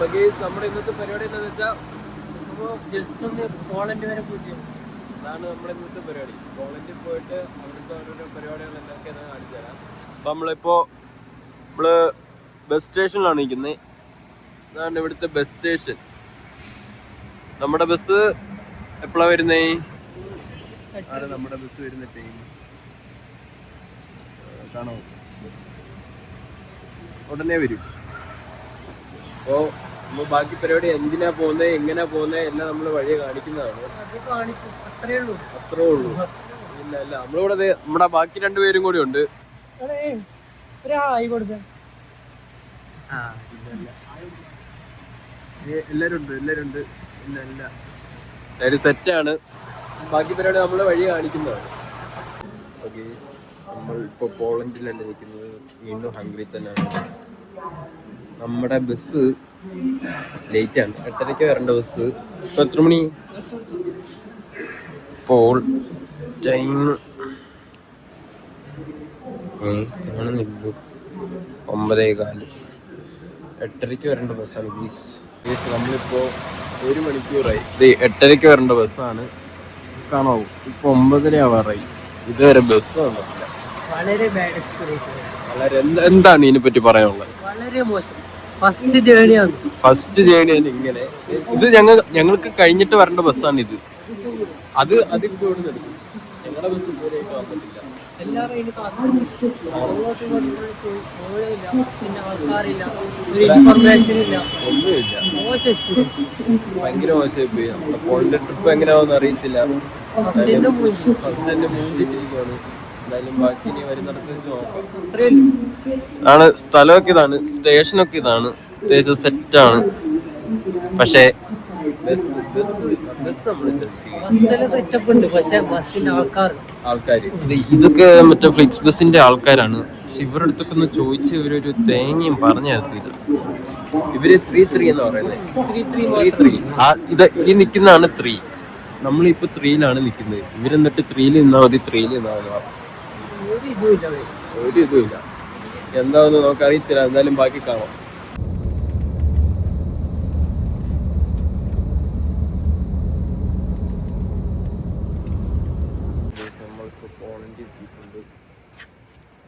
നമ്മുടെ ഇന്നത്തെ പരിപാടി എന്താണെന്ന് വെച്ചാൽ ജസ്റ്റ് ഒന്ന് പോളണ്ട് വരെ പോയിട്ട് അതാണ് നമ്മുടെ ഇന്നത്തെ പരിപാടി. പോളണ്ടിൽ പോയിട്ട് അവിടുത്തെ ഓരോരോ പരിപാടികൾ എന്തൊക്കെയാണ് കാണിച്ചു തരാം. അപ്പം നമ്മള് ബസ് സ്റ്റേഷനിലാണ് നിൽക്കുന്നത്. ഇതാണ് ഇവിടുത്തെ ബസ് സ്റ്റേഷൻ. നമ്മുടെ ബസ് എപ്പോഴാണ് വരുന്നേ? ആണ് നമ്മുടെ ബസ് വരുന്ന ടൈം കാണോ? ഉടനെ വരും. അപ്പോൾ നമ്മൾ ബാക്കി പരിപാടി എന്തിനാ പോകുന്നത്, എങ്ങനെയാ പോകുന്നത് എല്ലാം നമ്മൾ വഴിയെ കാണിക്കുന്നതാണ്. അത്രേ ഉള്ളൂ. ഇല്ല നമ്മളിവിടെ നമ്മുടെ ബാക്കി രണ്ടുപേരും കൂടി ഉണ്ട്. എല്ലാരും ഉണ്ട്. എല്ലാരും സെറ്റാണ്. ബാക്കി പരിപാടി നമ്മൾ വഴി കാണിക്കുന്നതാണ്. ഓക്കെ, നമ്മൾ ഇപ്പോൾ പോളണ്ടിലാണ് നിൽക്കുന്നത്. വീണ്ടും ഹംഗറി തന്നെയാണ്. നമ്മുടെ ബസ് ലേറ്റാണ്. 8:30 വരേണ്ട ബസ്. ഇപ്പോൾ എത്ര മണി? ഇപ്പോൾ ടൈം കാണുന്നില്ല, 9:15. 8:30 വരേണ്ട ബസ്സാണ് ഗീസ്. നമ്മളിപ്പോൾ 1 മണിക്കൂറായി. ഇത് 8:30 വരേണ്ട ബസ്സാണ്. കാണോ, ഇപ്പൊ 9:30 ആവാറായി. ഇതുവരെ ബസ് വന്നിട്ടില്ല. വളരെ ബാഡ് എക്സ്പീരിയൻസ്. എന്താണ് ഇതിനെ പറ്റി പറയാനുള്ളത്? വളരെ മോശം. ഫസ്റ്റ് ജേണിയാണ് ഇങ്ങനെ. ഇത് ഞങ്ങൾക്ക് കഴിഞ്ഞിട്ട് വരേണ്ട ബസ്സാണ് ഇത്. അതിപ്പോ ഇവിടെ നിർത്തി. ഞങ്ങളുടെ ബസ് ഇതുവരെയായിട്ട് വന്നിട്ടില്ല. ഒന്നുമില്ല. ഭയങ്കര മോശമായി. നമ്മുടെ പോളിന്റെ ട്രിപ്പ് എങ്ങനെയാണെന്ന് അറിയത്തില്ല. ഫസ്റ്റ് തന്നെ മൂഞ്ചിട്ടിരിക്കുകയാണ്. എന്തായാലും ബാക്കി ഇനി വരുന്നിടത്ത് വെച്ച് നോക്കാം. ആണ് സ്ഥലമൊക്കെ ഇതാണ്, സ്റ്റേഷനൊക്കെ ഇതാണ്. അത്യാവശ്യം സെറ്റാണ്. പക്ഷേ ആൾക്കാർ ഇതൊക്കെ മറ്റേ ഫ്ലിക്സ് ബസിന്റെ ആൾക്കാരാണ്. പക്ഷെ ഇവരുടെ അടുത്തൊക്കെ ഒന്ന് ചോദിച്ച് ഇവരൊരു തേങ്ങയും പറഞ്ഞു തരത്തില്ല. ഇവര് 3-3 എന്ന് പറയുന്നത്. 3-3 ഈ നിൽക്കുന്നതാണ് 3. നമ്മളിപ്പോ 3-ലാണ് നിൽക്കുന്നത്. ഇവരെന്നിട്ട് 3-ൽ നിന്നാ മതി, 3-ൽ നിന്നാ മതി. ഒരു ഇതുമില്ല. എന്താണെന്ന് നമുക്ക് അറിയത്തില്ല. എന്തായാലും ബാക്കി കാണാം.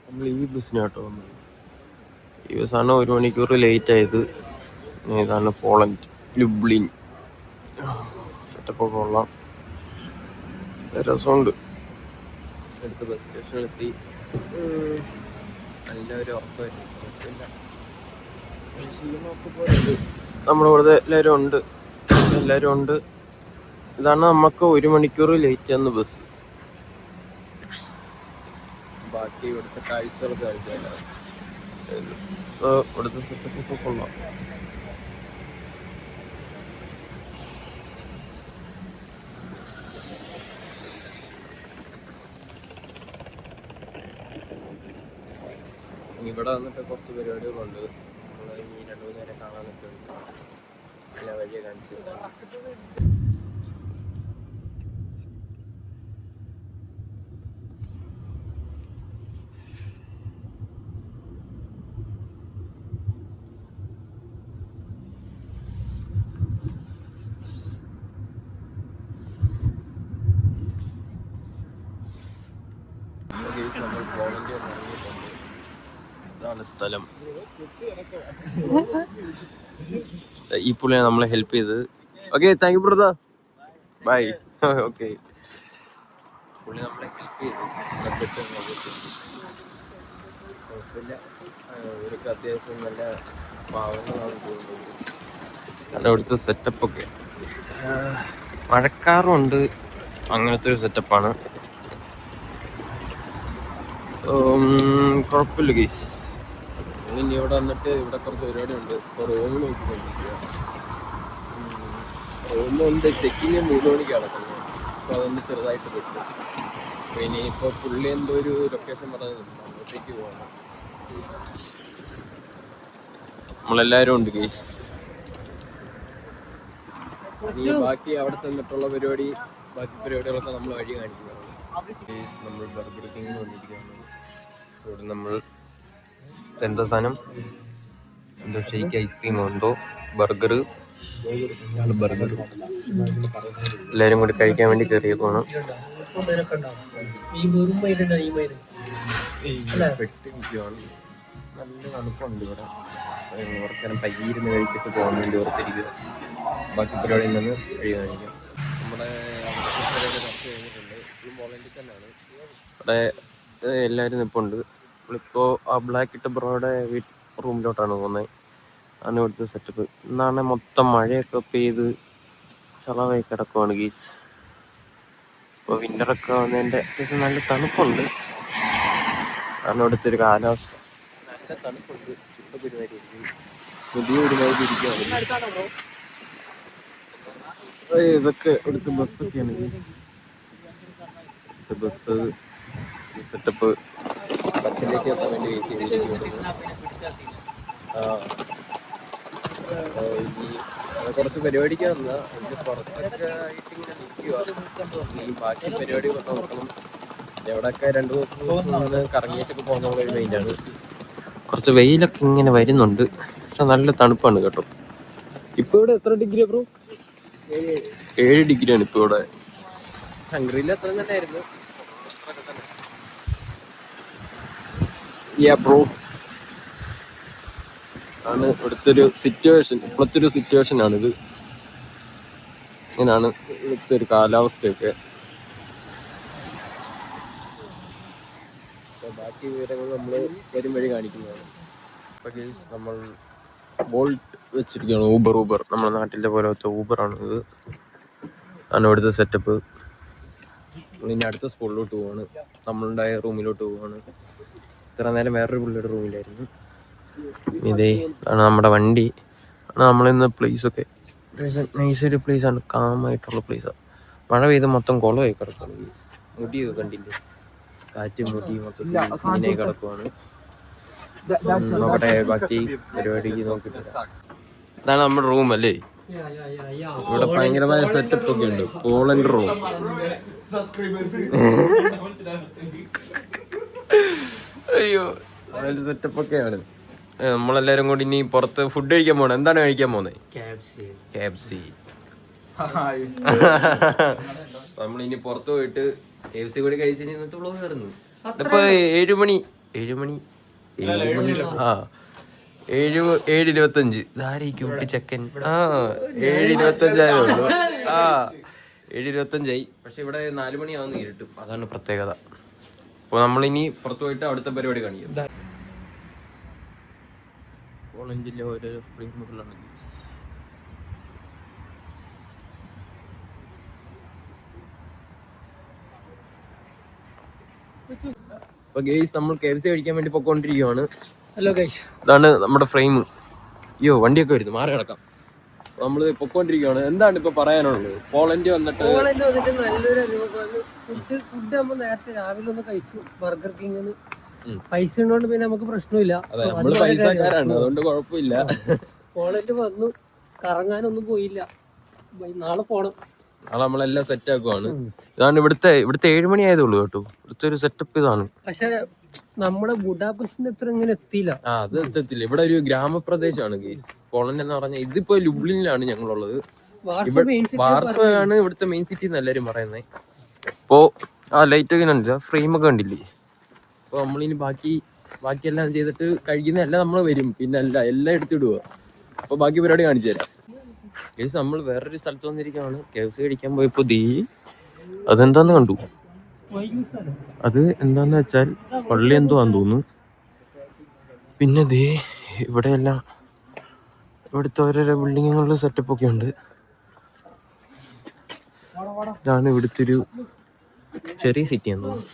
നമ്മൾ ഈ ബസ്സിനാട്ടോ വന്നത്. ഈ ബസ്സാണ് 1 മണിക്കൂർ ലേറ്റ് ആയത്. ഇതാണ് പോളണ്ട്, ലുബ്ലിൻ. സെറ്റപ്പൊക്കെ കൊള്ളാം, രസമുണ്ട്. അടുത്ത ബസ് സ്റ്റേഷനിലെത്തി. നല്ലൊരു ഉറക്കമായിരുന്നു. നമ്മുടെ ഇവിടുത്തെ എല്ലാവരും ഉണ്ട്. ഇതാണ് നമുക്ക് 1 മണിക്കൂർ ലേറ്റ് ആകുന്ന ബസ്. ബാക്കി ഇവിടുത്തെ കാഴ്ചകളൊക്കെ കാണിച്ചാൽ ഇവിടുത്തെ സെറ്റപ്പൊക്കെ കൊള്ളാം. ഇവിടെ വന്നിട്ട് കുറച്ച് പരിപാടികളുണ്ട്. നമ്മൾ ഈ 2-3 നേരം കാണാനൊക്കെ ഉണ്ട്. എല്ലാ വഴിയെ കാണിച്ചു. നമ്മൾ പോളണ്ടിൽ ഇറങ്ങിയിട്ടുണ്ട്. ഇതാണ് സ്ഥലം. ഈ പുള്ളിയാണ് നമ്മളെ ഹെൽപ്പ് ചെയ്തത്. Okay, thank you brother, bye. Okay, പുള്ളി നമ്മളെ ഹെൽപ്പ് ചെയ്തു. കുഴപ്പമില്ല. ഇവരൊക്കെ അത്യാവശ്യം നല്ല പാവങ്ങളാണ് തോന്നുന്നത്. അവിടുത്തെ സെറ്റപ്പൊക്കെ മഴക്കാറുണ്ട്. അങ്ങനത്തെ ഒരു സെറ്റപ്പാണ്. കുഴപ്പമില്ല ഗൈസ്. ഇനി ഇവിടെ വന്നിട്ട് ഇവിടെ കുറച്ച് പരിപാടി ഉണ്ട്. ഇപ്പോൾ റൂം നോക്കിക്കൊണ്ടിരിക്കുക. റൂമുണ്ട്. ചെക്കിങ് 3 മണിക്ക് നടക്കുന്നത്. അപ്പോൾ അതൊന്ന് ചെറുതായിട്ട് കിട്ടും. അപ്പോൾ ഇനിയിപ്പോൾ പുള്ളി എന്തോ ഒരു ലൊക്കേഷൻ പറഞ്ഞിട്ടുണ്ട്, അങ്ങോട്ടേക്ക് പോകണം. നമ്മളെല്ലാവരും ഉണ്ട് ഗൈസ്. ഇനി ബാക്കി അവിടെ ചെന്നിട്ടുള്ള ബാക്കി പരിപാടികളൊക്കെ നമ്മൾ വഴി കാണിക്കുന്നതാണ്. നമ്മൾ ബർഗർ കിങ്ങിന് വന്നിരിക്കുകയാണ്. ഇവിടെ നമ്മൾ എന്താ സാധനം എന്തോ ഷേക്ക് ഐസ്ക്രീം ഉണ്ടോ ബർഗർ ബർഗർ എല്ലാവരും കൂടി കഴിക്കാൻ വേണ്ടി കയറിയേക്കാണ്. നല്ല തണുപ്പുണ്ട് ഇവിടെ. കുറച്ച് നേരം പയ്യിരുന്ന് കഴിച്ചിട്ട് പോകാൻ വേണ്ടി ഓർത്തിരിക്കുക. ബാക്കി പരിപാടിയിൽ നിന്ന് കഴിയാനിരിക്കും. നമ്മുടെ കുറച്ച് കഴിഞ്ഞിട്ടുണ്ട്. ഈ പോളണ്ടിൽ തന്നെയാണ്. ഇവിടെ എല്ലാവരും നിൽപ്പുണ്ട്. നമ്മളിപ്പോൾ ആ ബ്ലാക്ക് ഇട്ട ബ്രോയുടെ റൂമിലോട്ടാണ് പോകുന്നത്. ആണ് ഇവിടുത്തെ സെറ്റപ്പ്. ഇന്നാണ് മൊത്തം മഴയൊക്കെ പെയ്ത് ചളവായി കിടക്കുവാണ് ഗീസ്. ഇപ്പോൾ വിൻ്ററൊക്കെ വന്നതിൻ്റെ അത്യാവശ്യം നല്ല തണുപ്പുണ്ട്. കാരണം ഇവിടുത്തെ ഒരു കാലാവസ്ഥ നല്ല തണുപ്പുണ്ട്. ചുട്ട പരിപാടിയായിരിക്കും. പുതിയ ഒരു വൈബ് ഇരിക്കുകയാണ്. ഇതൊക്കെ ഇവിടുത്തെ ബസ്സൊക്കെയാണ്. ബസ് സെറ്റപ്പ് ബസ്സിലേക്ക് എത്താൻ വേണ്ടി വെയിറ്റ് ചെയ്തിരിക്കുകയാണ്. കുറച്ച് പരിപാടിക്ക് വന്നാൽ അതിൽ കുറച്ചൊക്കെ ആയിട്ട് ഇങ്ങനെ നിൽക്കുക. ഈ ബാക്കി പരിപാടികളൊക്കെ നോക്കണം. എവിടെയൊക്കെ 2 ദിവസം കറങ്ങിയൊക്കെ പോകുന്ന ഒരു മെയിനാണ്. കുറച്ച് വെയിലൊക്കെ ഇങ്ങനെ വരുന്നുണ്ട്. പക്ഷെ നല്ല തണുപ്പാണ് കേട്ടോ. ഇപ്പൊ ഇവിടെ എത്ര ഡിഗ്രിയാ ബ്രോ? 7 ഡിഗ്രിയാണ് ഇപ്പൊ ഇവിടെ. ഹംഗറിയിൽ അത്ര തന്നെ ആയിരുന്നു. ബ്രോ ആണ് ഇവിടുത്തെ ഒരു സിറ്റുവേഷൻ. ഇപ്പോഴത്തെ ഒരു സിറ്റുവേഷൻ ആണിത്. ഇങ്ങനെയാണ് ഇവിടുത്തെ ഒരു കാലാവസ്ഥയൊക്കെ. ബാക്കി വിവരങ്ങൾ നമ്മൾ വരും വഴി കാണിക്കുന്നതാണ്. അപ്പോൾ ഗൈസ് നമ്മൾ ബോൾട്ട് വെച്ചിരിക്കുകയാണ്. ഊബർ നമ്മുടെ നാട്ടിലെ പോലത്തെ ഊബറാണ് ഇത്. ആണ് ഇവിടുത്തെ സെറ്റപ്പ്. ഇനി അടുത്ത സ്പോട്ടിലോട്ട് പോവാണ്. നമ്മളുണ്ടായ റൂമിലോട്ട് പോവാണ്. ഇത്ര നേരം വേറൊരു പുള്ളിയുടെ റൂമിലായിരുന്നു. ഇതേ ആണ് നമ്മുടെ വണ്ടി. ആണ് നമ്മളിന്ന് പ്ലേസൊക്കെ നൈസൊരു പ്ലേസാണ്. കാമായിട്ടുള്ള പ്ലേസാണ്. മഴ പെയ്ത് മൊത്തം കുളമായി കിടക്കുകയാണ്. മുടിയൊക്കെ കണ്ടില്ലേ? കാറ്റ് മുടി മൊത്തത്തിൽ സീനായി കിടക്കുവാണ്. നോക്കട്ടെ ബാക്കി പരിപാടിക്ക് നോക്കിയിട്ടില്ല. ഇതാണ് നമ്മുടെ റൂം അല്ലേ? ഇവിടെ ഭയങ്കരമായ സെറ്റപ്പ് ഒക്കെ ഉണ്ട്. Poland room. അയ്യോ സെറ്റപ്പ് ഒക്കെയാണ്. നമ്മളെല്ലാരും കൂടി ഇനി പുറത്ത് ഫുഡ് കഴിക്കാൻ പോണേ. എന്താണ് കഴിക്കാൻ പോകുന്നത്? KFC. നമ്മളിനി പുറത്ത് പോയിട്ട് KFC കൂടി കഴിച്ച് ഇന്നത്തെ വ്ളോഗ് കയറുന്നു. ഇപ്പൊ 7 മണി 7:25. ഇതാരീ ക്യൂട്ടി ചെക്കൻ. 7:25 ആയതുള്ളൂ. 7:25 പക്ഷെ ഇവിടെ 4 മണിയാവുന്ന ഇരുട്ടും. അതാണ് പ്രത്യേകത. അപ്പോൾ നമ്മളിനി പുറത്ത് പോയിട്ട് അവിടുത്തെ പരിപാടി കാണിക്കും. പോളണ്ടിലെ ഓരോ ഫ്രെയിമുകളാണ് ഗീസ്. അപ്പൊ ഗെയ്സ് നമ്മൾ KFC കഴിക്കാൻ വേണ്ടി പൊക്കോണ്ടിരിക്കുവാണ്. ഹലോ ഗൈസ്, ഇതാണ് നമ്മുടെ ഫ്രെയിം. അയ്യോ വണ്ടിയൊക്കെ വരുന്നു, മാറി കിടക്കാം. നമ്മള് പൊക്കോണ്ടിരിക്കുവാണ്. എന്താണ് ഇപ്പൊ പറയാനുള്ളത്? പോളണ്ട് വന്നിട്ട് നല്ലൊരു അനുഭവമാണ്. ഫുഡ് നമ്മൾ നേരത്തെ രാവിലെ ഒന്ന് കഴിച്ചു ബർഗർ കിങ്ങിന്. പൈസ ഉണ്ടോണ്ട് പിന്നെ നമുക്ക് പ്രശ്നമില്ല. നമ്മള് പൈസക്കാരാണ്, അതുകൊണ്ട് കുഴപ്പമില്ല. പോളണ്ട് വന്നു, കറങ്ങാനൊന്നും പോയില്ല. നാളെ പോണം. നാളെ നമ്മളെല്ലാം സെറ്റ് ആക്കുവാണ്. ഇതാണ് ഇവിടുത്തെ 7 മണി ആയതുള്ളൂ കേട്ടോ. ഇവിടുത്തെ ഒരു സെറ്റപ്പ് ഇതാണ്. പക്ഷെ നമ്മുടെ ബുഡാപെസ്റ്റിന് അത്ര ഇങ്ങനെ എത്തിയില്ല. അത് എത്തത്തില്ല. ഇവിടെ ഒരു ഗ്രാമപ്രദേശമാണ് ഗൈസ് പോളണ്ട് എന്ന് പറഞ്ഞാൽ. ഇതിപ്പോ ലുബ്ലിനിലാണ് ഞങ്ങളുള്ളത്. വാർസോയാണ് ഇവിടുത്തെ മെയിൻ സിറ്റി എന്ന് എല്ലാരും പറയുന്നത്. ഇപ്പോ ലൈറ്റ് ഒക്കെ കണ്ടില്ല, ഫ്രെയിം ഒക്കെ കണ്ടില്ലേ? അപ്പൊ നമ്മളിനി ബാക്കിയെല്ലാം ചെയ്തിട്ട് കഴിക്കുന്ന എല്ലാം നമ്മൾ വരും. പിന്നെ എല്ലാം എടുത്തിടുക. അപ്പൊ ബാക്കി പരിപാടി കാണിച്ചു തരാം. ഗൈസ് നമ്മൾ വേറൊരു സ്ഥലത്ത് വന്നിരിക്കുകയാണ്. KFC കഴിക്കാൻ പോയപ്പോ അതെന്താന്ന് കണ്ടു. അത് എന്താന്ന് വെച്ചാൽ പള്ളി എന്തോ ആന്ന് തോന്നുന്നു. പിന്നെ ഇവിടെയെല്ലാം ഇവിടുത്തെ ഓരോരോ ബിൽഡിങ്ങുകളിലും സെറ്റപ്പ് ഒക്കെ ഉണ്ട്. ഇതാണ് ഇവിടുത്തെ ഒരു ചെറിയ സിറ്റി എന്ന് തോന്നുന്നു.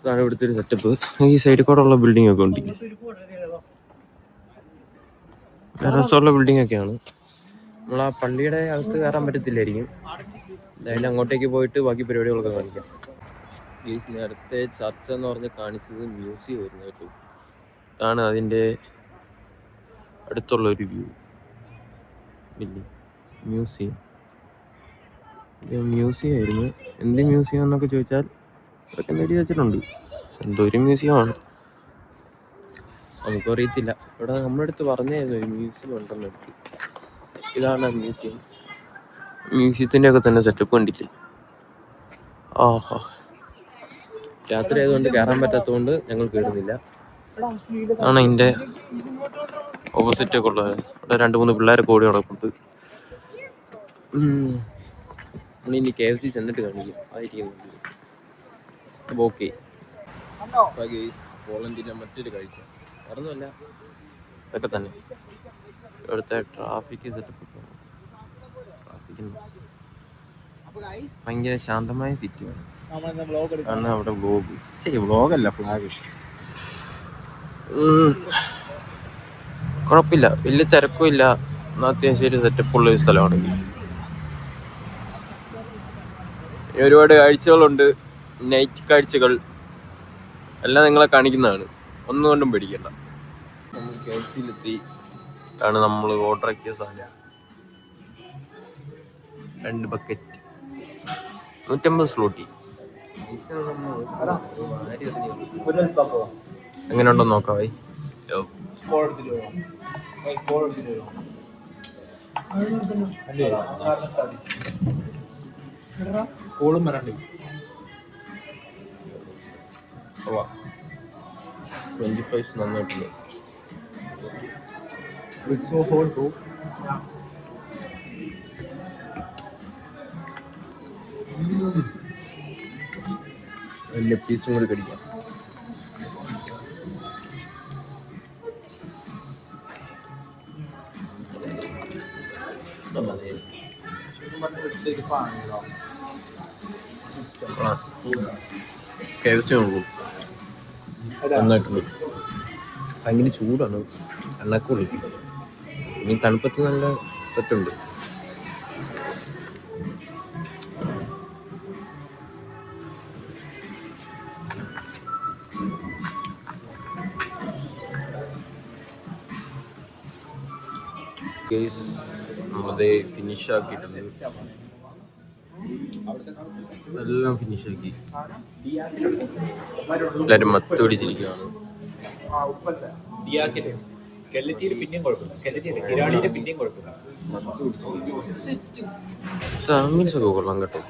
ഇതാണ് ഇവിടുത്തെ ഒരു സെറ്റപ്പ്. ഈ സൈഡിൽ കൂടെ ഉള്ള ബിൽഡിംഗ് ഒക്കെ ഉണ്ട്. രസമുള്ള ബിൽഡിംഗ് ഒക്കെയാണ്. നമ്മൾ ആ പള്ളിയുടെ അകത്ത് കയറാൻ പറ്റത്തില്ലായിരിക്കും. എന്തായാലും അങ്ങോട്ടേക്ക് പോയിട്ട് ബാക്കി പരിപാടികളൊക്കെ കാണിക്കാം. ഈ നേരത്തെ ചർച്ച എന്ന് പറഞ്ഞ് കാണിച്ചത് മ്യൂസിയം ആയിരുന്നു കേട്ടോ. ഇതാണ് അതിൻ്റെ അടുത്തുള്ള ഒരു വ്യൂ. Building museum. ഇത് മ്യൂസിയം ആയിരുന്നു. എന്ത് മ്യൂസിയം എന്നൊക്കെ ചോദിച്ചാൽ അതൊക്കെ നേടി വെച്ചിട്ടുണ്ട്. എന്തോ ഒരു മ്യൂസിയമാണ്, നമുക്കും അറിയത്തില്ല. ഇവിടെ നമ്മുടെ അടുത്ത് പറഞ്ഞായിരുന്നു ഒരു മ്യൂസിയം ഉണ്ടെന്ന് അടുത്ത്. ഇതാണ് ആ മ്യൂസിയം. മ്യൂസിയത്തിൻ്റെ ഒക്കെ തന്നെ സെറ്റപ്പ് കണ്ടില്ലേ. ആഹാ, രാത്രി ആയതുകൊണ്ട് കയറാൻ പറ്റാത്തതുകൊണ്ട് ഞങ്ങൾ കയറുന്നില്ല. ആണ് അതിൻ്റെ ഓപ്പോസിറ്റ് ഒക്കെ ഉള്ളത്. ഇവിടെ 2-3 പിള്ളേരൊക്കെ ഓടി നടക്കുന്നുണ്ട്. നമ്മളിനി KFC ചെന്നിട്ട് കാണിക്കും ആയിരിക്കും. അപ്പോൾ ഓക്കെ, പോളണ്ടിലെ മറ്റൊരു കാഴ്ച മറന്നുമല്ല, ഇതൊക്കെ തന്നെ ഇവിടുത്തെ ട്രാഫിക് സെറ്റപ്പ്. ഭയങ്കര ശാന്തമായ സിറ്റിയാണ്. ആണ് അവിടെ വ്ലോഗ്, വ്ലോഗല്ല ഫ്ലാഗ്. കുഴപ്പമില്ല, വലിയ തിരക്കും ഇല്ല. അത്യാവശ്യം ഒരു സെറ്റപ്പ് ഉള്ള ഒരു സ്ഥലമാണ്. ഒരുപാട് കാഴ്ചകളുണ്ട്, നൈറ്റ് കാഴ്ചകൾ എല്ലാം നിങ്ങളെ കാണിക്കുന്നതാണ്. ഒന്നും കൊണ്ടും പേടിക്കണ്ട. നമ്മൾ KFCയിലെത്തി. ആണ് നമ്മൾ ഓർഡർ ആക്കിയ സാധനം. 2 ബക്കറ്റ് 150 സ്ലോട്ടി. എങ്ങനെയുണ്ടോ നോക്കാവേ. ഫ്രഞ്ച് ഫ്രൈസ് നന്നായിട്ടുണ്ട്. വലിയ പീസും കൂടി കടിക്കാം. KFC നോക്കൂ, നന്നായിട്ടുണ്ട്. ഭയങ്കര ചൂടാണ്, എണ്ണക്കുള്ളി. ഇനി തണുപ്പത്ത് നല്ല സെറ്റുണ്ട്. നമ്മളത് ഫിനിഷ് ആക്കിയിട്ടുണ്ട്, എല്ലാം ഫിനിഷ് ആക്കി. എല്ലാവരും മത്ത് പിടിച്ചിരിക്കുകയാണ്. മീൻസ് ഒക്കെ കൊള്ളാം കേട്ടോ.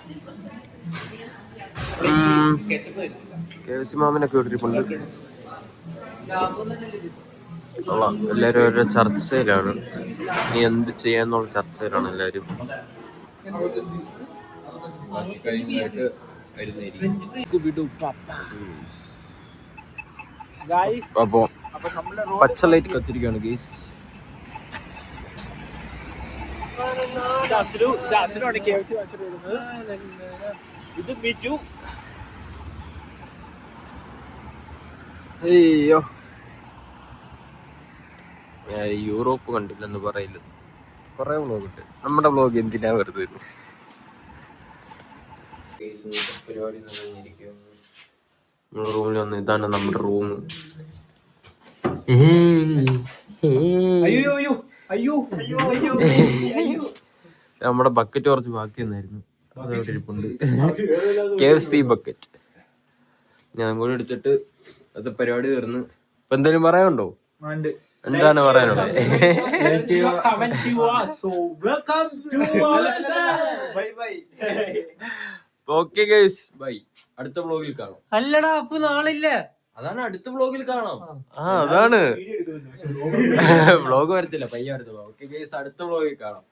KFC മാമനൊക്കെ ഇട്ടിരിപ്പുണ്ട്. കൊള്ളാം. എല്ലാവരും ഓരോ ചർച്ചയിലാണ്, ഇനി എന്ത് ചെയ്യാന്നുള്ള ചർച്ചയിലാണ് എല്ലാവരും. അപ്പോ പച്ച ലൈറ്റ് കത്തിരിക്കുകയാണ് ഗൈസ്. അയ്യോ, ഞാൻ യൂറോപ്പ് കണ്ടില്ലെന്ന് പറയില്ല. കുറെ വ്ളോഗ് ഇട്ട്, നമ്മുടെ വ്ളോഗ് എന്തിനാ വെറുതെ. പരിപാടി റൂമിൽ വന്ന്, ഇതാണ് നമ്മുടെ റൂം. നമ്മുടെ ബക്കറ്റ് കുറച്ച് ബാക്കി വന്നായിരുന്നു, അതവിടെ ഇരിപ്പുണ്ട്. KFC ബക്കറ്റ് ഞാൻ കൂടെ എടുത്തിട്ട് അത് പരിപാടി തീർന്ന്. ഇപ്പൊ എന്തെങ്കിലും പറയാനുണ്ടോ? എന്താണ് പറയാനുള്ളത്? Okay guys, bye. അടുത്ത വ്ളോഗിൽ കാണാം. അല്ലടാ, അപ്പൊ നാളില്ലേ? അതാണ്, അടുത്ത വ്ളോഗിൽ കാണാം. അതാണ് വ്ളോഗ് വരത്തില്ല, പയ്യ വരത്തില്ല. ഓക്കെ ഗൈസ്, അടുത്ത വ്ളോഗിൽ കാണാം.